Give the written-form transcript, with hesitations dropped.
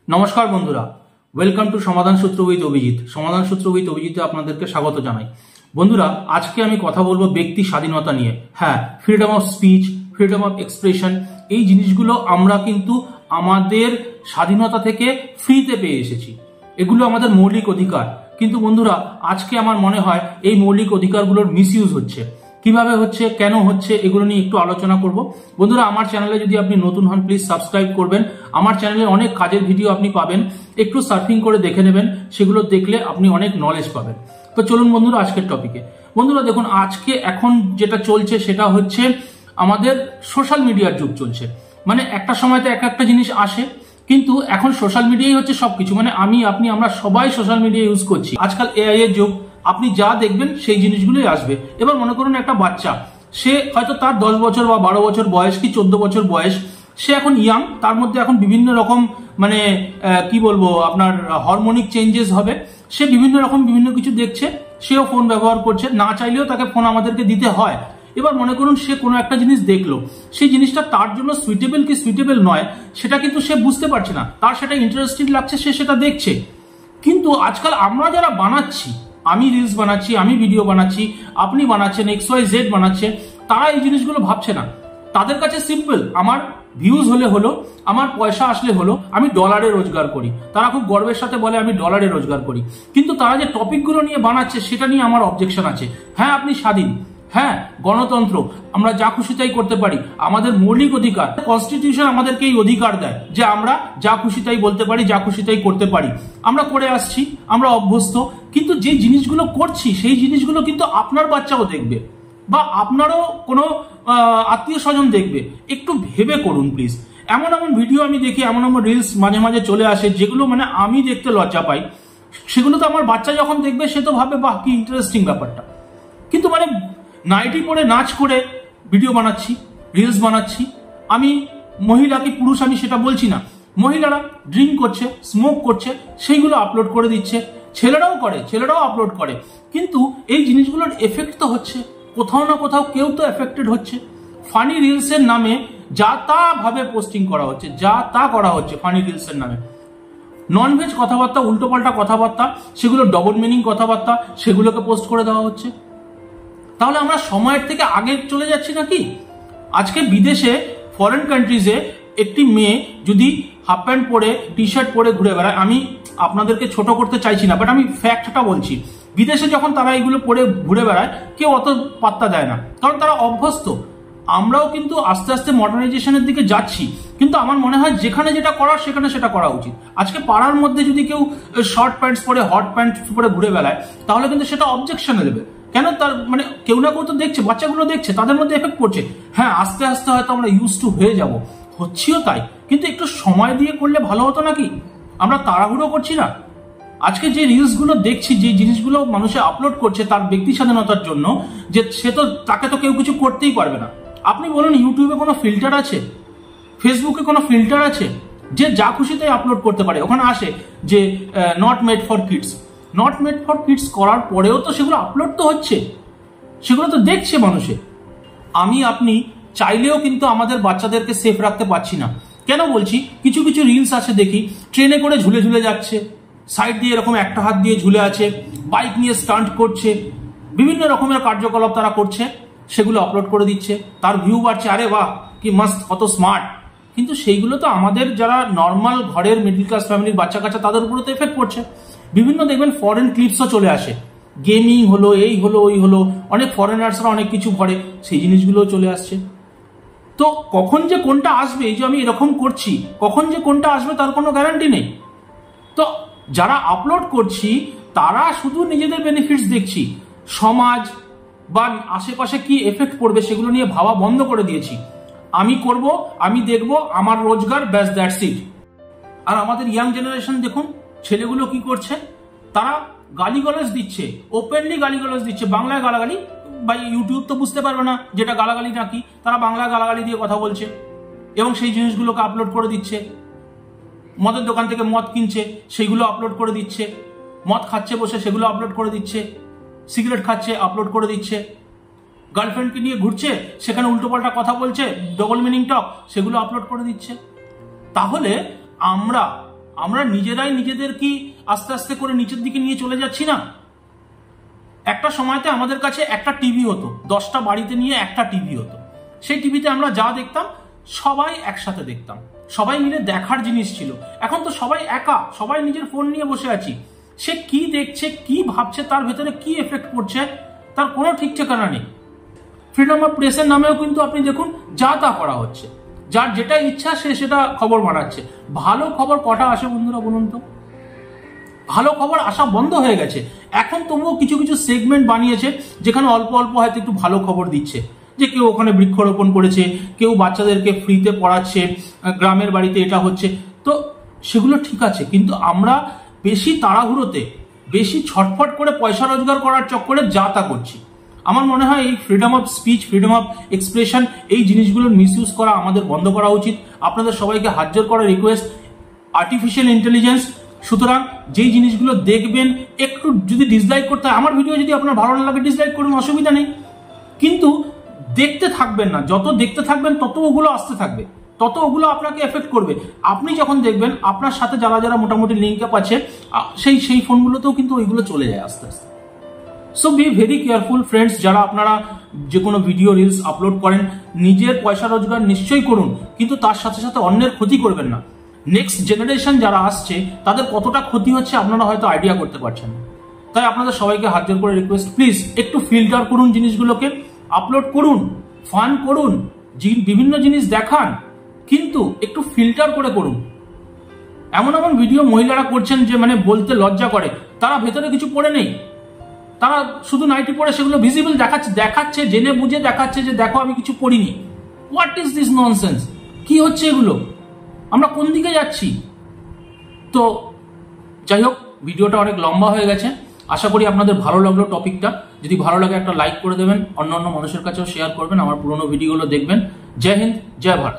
নমস্কার বন্ধুরা, welcome to সমাধান সূত্র উইথ অভিজিৎ। সমাধান সূত্র উইথ অভিজিতে আপনাদেরকে স্বাগত জানাই। বন্ধুরা, আজকে আমি কথা বলবো ব্যক্তি স্বাধীনতা নিয়ে। হ্যাঁ, freedom of speech, freedom of expression, এই জিনিসগুলো আমরা কিন্তু আমাদের স্বাধীনতা থেকে ফ্রিতে পেয়ে এসেছি। এগুলো আমাদের মৌলিক অধিকার। কিন্তু বন্ধুরা, আজকে আমার মনে হয় এই মৌলিক অধিকারগুলোর মিসইউজ হচ্ছে। কিভাবে হচ্ছে, কেন হচ্ছে, এগুলো নিয়ে একটু আলোচনা করব। বন্ধুরা, আমার চ্যানেলে যদি আপনি নতুন হন, প্লিজ সাবস্ক্রাইব করবেন। আমার চ্যানেলে অনেক কাজের ভিডিও আপনি পাবেন, একটু সার্ফিং করে দেখে নেবেন, সেগুলো দেখলে আপনি অনেক নলেজ পাবেন। তো চলুন বন্ধুরা আজকের টপিকে। বন্ধুরা দেখুন, আজকে এখন যেটা চলছে সেটা হচ্ছে আমাদের সোশ্যাল মিডিয়ার যুগ চলছে। মানে একটা সময়তে একটা জিনিস আসে, কিন্তু এখন সোশ্যাল মিডিয়াই হচ্ছে সবকিছু। মানে আমি, আপনি, আমরা সবাই সোশ্যাল মিডিয়া ইউজ করছি। আজকাল এআই এর যুগ, আপনি যা দেখবেন সেই জিনিসগুলোই আসবে। এবার মনে করুন একটা বাচ্চা, সে হয়তো তার 10 বছর বা 12 বছর বয়স কি 14 বছর বয়স, সে এখন ইয়াং, তার মধ্যে এখন বিভিন্ন রকম মানে কি বলবো আপনার হরমোনিক চেঞ্জেস হবে। সে বিভিন্ন রকম বিভিন্ন কিছু দেখছে, সেও ফোন ব্যবহার করছে, না চাইলেও তাকে ফোন আমাদেরকে দিতে হয়। এবার মনে করুন সে কোনো একটা জিনিস দেখলো, সেই জিনিসটা তার জন্য সুইটেবল কি সুইটেবল নয় সেটা কিন্তু সে বুঝতে পারছে না, তার সেটা ইন্টারেস্টিং লাগছে, সে সেটা দেখছে। কিন্তু আজকাল আমরা যারা বানাচ্ছি, আমি রিলস বানাচ্ছি, আমি ভিডিও বানাচ্ছি, আপনি বানাচ্ছেন, XYZ বানাচ্ছে, তারা এই জিনিসগুলো ভাবছে না। তাদের কাছে সিম্পল, আমার ভিউজ হলে হলো, আমার পয়সা আসলে হলো, আমি ডলারে রোজগার করি। তারা খুব গর্বের সাথে বলে আমি ডলারে রোজগার করি। কিন্তু তারা যে টপিকগুলো নিয়ে বানাচ্ছে সেটা নিয়ে আমার অবজেকশন আছে। হ্যাঁ, আপনি স্বাধীন, হ্যাঁ গণতন্ত্র, আমরা যা খুশি তাই করতে পারি, আমাদের মৌলিক অধিকার। কনস্টিটিউশন আমাদেরকে এই অধিকার দেয় যে আমরা যা খুশি তাই বলতে পারি, যা খুশি তাই করতে পারি। আমরা করে আসছি, আমরা অভ্যস্ত। কিন্তু যে জিনিসগুলো করছি সেই জিনিসগুলো কিন্তু আপনার বাচ্চাও দেখবে, বা আপনারও কোনো আত্মীয় স্বজন দেখবে। একটু ভেবে করুন প্লিজ। এমন এমন ভিডিও আমি দেখি, এমন এমন রিলস মাঝে মাঝে চলে আসে যেগুলো মানে আমি দেখতে লজ্জা পাই। সেগুলো তো আমার বাচ্চা যখন দেখবে সে তো ভাবে বাহ কি ইন্টারেস্টিং ব্যাপারটা। কিন্তু মানে নাইটি পরে নাচ করে ভিডিও বানাচ্ছি, রিলস বানাচ্ছি। আমি মহিলা কি পুরুষ আমি সেটা বলছি না, মহিলারা ড্রিঙ্ক করছে, স্মোক করছে, সেইগুলো আপলোড করে দিচ্ছে। ছেলেরাও করে, ছেলেরাও আপলোড করে। কিন্তু এই জিনিসগুলোর এফেক্ট তো হচ্ছে কোথাও না কোথাও, কেউ তো এফেক্টেড হচ্ছে। ফানি রিলসের নামে যা তা ভাবে পোস্টিং করা হচ্ছে, যা তা করা হচ্ছে ফানি রিলসের নামে। ননভেজ কথাবার্তা, উল্টোপাল্টা কথাবার্তা, সেগুলো ডবল মিনিং কথাবার্তা, সেগুলোকে পোস্ট করে দেওয়া হচ্ছে। তাহলে আমরা সময়ের থেকে আগে চলে যাচ্ছি নাকি? আজকে বিদেশে, ফরেন কান্ট্রিজে একটি মেয়ে যদি হাফ প্যান্ট পরে, টি শার্ট পরে ঘুরে বেড়ায়, আমি আপনাদেরকে ছোট করতে চাইছি না, বাট আমি ফ্যাক্টটা বলছি। বিদেশে যখন তারা এগুলো পরে ঘুরে বেড়ায়, কেউ অত পাত্তা দেয় না, কারণ তারা অভ্যস্ত। আমরাও কিন্তু আস্তে আস্তে মডার্নাইজেশনের দিকে যাচ্ছি। কিন্তু আমার মনে হয় যেখানে যেটা করার সেখানে সেটা করা উচিত। আজকে পাড়ার মধ্যে যদি কেউ শর্ট প্যান্টস পরে, হট প্যান্টস পরে ঘুরে বেড়ায়, তাহলে কিন্তু সেটা অবজেকশনে দেবে। কেন? তার মানে কেউ না কেউ তো দেখছে, বাচ্চাগুলো দেখছে, তাদের মধ্যে এফেক্ট পড়ছে। হ্যাঁ, আস্তে আস্তে হয়তো আমরা ইউজ টু হয়ে যাব, হচ্ছিও তাই। কিন্তু একটু সময় দিয়ে করলে ভালো হতো নাকি? আমরা তাড়াহুড়ো করছি না। আজকে যে রিলসগুলো দেখছি, যে জিনিসগুলো মানুষে আপলোড করছে তার ব্যক্তি স্বাধীনতার জন্য, যে সে তো, তাকে তো কেউ কিছু করতেই পারবে না। আপনি বলুন, ইউটিউবে কোনো ফিল্টার আছে? ফেসবুকে কোনো ফিল্টার আছে? যে যা খুশি তাই আপলোড করতে পারে। ওখানে আসে যে not made for kids. Not made for kids করার পরেও তো সেগুলো আপলোড তো হচ্ছে, সেগুলো তো দেখছে মানুষে। আমি, আপনি চাইলেও কিন্তু আমাদের বাচ্চাদেরকে সেফ রাখতে পারছি না। কেন বলছি? কিছু কিছু রিলস আছে দেখি, ট্রেনে করে ঝুলে ঝুলে যাচ্ছে, সাইড দিয়ে এরকম একটা হাত দিয়ে ঝুলে আছে, বাইক নিয়ে স্টান্ট করছে, বিভিন্ন রকমের কার্যকলাপ তারা করছে, সেগুলো আপলোড করে দিচ্ছে, তার ভিউ বাড়ছে, আরে বাহ কি মাস্ত, কত স্মার্ট। কিন্তু সেইগুলো তো আমাদের যারা নর্মাল ঘরের মিডল ক্লাস ফ্যামিলির বাচ্চা কাচ্চা, তাদের উপরে তো এফেক্ট পড়ছে। বিভিন্ন দেখবেন ফরেন ক্লিপসও চলে আসে, গেমিং হলো, এই হলো, ওই হলো, অনেক ফরেনার্সরা অনেক কিছু করে, সেই জিনিসগুলো চলে আসছে। তো কখন যে কোনটা আসবে, এই যে আমি এরকম করছি, কখন যে কোনটা আসবে তার কোনো গ্যারান্টি নেই। তো যারা আপলোড করছি তারা শুধু নিজেদের বেনিফিটস দেখছি, সমাজ বা আশেপাশে কি এফেক্ট পড়বে সেগুলো নিয়ে ভাবা বন্ধ করে দিয়েছি। আমি করব, আমি দেখব, আমার রোজগার, ব্যাস, দ্যাটস ইট। আর আমাদের ইয়াং জেনারেশন দেখুন, ছেলেগুলো কি করছে, তারা গালিগালাজ দিচ্ছে, ওপেনলি গালিগালাজ দিচ্ছে, বাংলায় গালাগালি। বা ইউটিউব তো বুঝতে পারবে না যেটা গালাগালি নাকি, তারা বাংলায় গালাগালি দিয়ে কথা বলছে এবং সেই জিনিসগুলোকে আপলোড করে দিচ্ছে। মদের দোকান থেকে মদ কিনছে, সেগুলো আপলোড করে দিচ্ছে। মদ খাচ্ছে বসে, সেগুলো আপলোড করে দিচ্ছে। সিগারেট খাচ্ছে, আপলোড করে দিচ্ছে। গার্লফ্রেন্ডকে নিয়ে ঘুরছে, সেখানে উল্টোপাল্টা কথা বলছে, ডবল মিনিং টক, সেগুলো আপলোড করে দিচ্ছে। তাহলে আমরা আমরা নিজেরাই নিজেদের কি আস্তে আস্তে করে নিচের দিকে নিয়ে চলে যাচ্ছি না? একটা সময়তে আমাদের কাছে একটা টিভি হতো, 10টা বাড়িতে নিয়ে একটা টিভি হতো। সেই টিভিতে আমরা যা দেখতাম সবাই একসাথে দেখতাম, সবাই মিলে দেখার জিনিস ছিল। এখন তো সবাই একা, সবাই নিজের ফোন নিয়ে বসে আছি। সে কি দেখছে, কি ভাবছে, তার ভেতরে কি এফেক্ট পড়ছে, তার কোনো ঠিক ঠিকানা নেই। ফ্রিডম অফ প্রেসের নামেও কিন্তু আপনি দেখুন যা তা করা হচ্ছে, যার যেটা ইচ্ছা সে সেটা খবর বানাচ্ছে। ভালো খবর কটা আসে বন্ধুরা বলুন তো? ভালো খবর আসা বন্ধ হয়ে গেছে। এখন তবুও কিছু কিছু সেগমেন্ট বানিয়েছে যেখানে অল্প অল্প হয়তো একটু ভালো খবর দিচ্ছে, যে কেউ ওখানে বৃক্ষরোপণ করেছে, কেউ বাচ্চাদেরকে ফ্রিতে পড়াচ্ছে, গ্রামের বাড়িতে এটা হচ্ছে। তো সেগুলো ঠিক আছে, কিন্তু আমরা বেশি তাড়াহুড়োতে, বেশি ছটফট করে পয়সা রোজগার করার চক্করে যা তা করছি। আমার মনে হয় এই freedom of speech, freedom of expression, এই জিনিসগুলোর মিসইউজ করা আমাদের বন্ধ করা উচিত। আপনাদের সবাইকে হাত জোর করা রিকোয়েস্ট, আর্টিফিশিয়াল ইন্টেলিজেন্স, সুতরাং যেই জিনিসগুলো দেখবেন একটু যদি ডিসলাইক করতে হয়, আমার ভিডিও যদি আপনার ভালো না লাগে ডিসলাইক করুন, অসুবিধা নেই, কিন্তু দেখতে থাকবেন না। যত দেখতে থাকবেন তত ওগুলো আসতে থাকবে, তত ওগুলো আপনাকে এফেক্ট করবে। আপনি যখন দেখবেন আপনার সাথে যারা যারা মোটামুটি লিঙ্ক আপ আছে সেই ফোনগুলোতেও কিন্তু ওইগুলো চলে যায় আস্তে আস্তে। So be very careful friends, যারা আপনারা যে কোনো ভিডিও রিলস আপলোড করেন, নিজের পয়সা রোজগার নিশ্চয়ই করুন, কিন্তু তার সাথে সাথে অন্যের ক্ষতি করবেন না। নেক্সট জেনারেশন যারা আসছে তাদের কতটা ক্ষতি হচ্ছে আপনারা হয়তো আইডিয়া করতে পারছেন না। তাই আপনাদের সবাইকে হাত জোর করে রিকোয়েস্ট, প্লিজ একটু ফিল্টার করুন জিনিসগুলোকে, আপলোড করুন, ফান করুন, বিভিন্ন জিনিস দেখান, কিন্তু একটু ফিল্টার করে করুন। এমন এমন ভিডিও মহিলারা করছেন যে মানে বলতে লজ্জা করে, তারা ভেতরে কিছু পড়ে নেই, তারা শুধু নাইটি পরে সেগুলো ভিজিবল দেখাচ্ছে, জেনে বুঝে দেখাচ্ছে যে দেখো আমি কিছু পড়িনি। What is this nonsense? কি হচ্ছে এগুলো? আমরা কোন দিকে যাচ্ছি? তো যাই হোক, ভিডিওটা অনেক লম্বা হয়ে গেছে। আশা করি আপনাদের ভালো লাগলো টপিকটা। যদি ভালো লাগে একটা লাইক করে দেবেন, অন্য মানুষের কাছেও শেয়ার করবেন, আমার পুরোনো ভিডিওগুলো দেখবেন। জয় হিন্দ, জয় ভারত।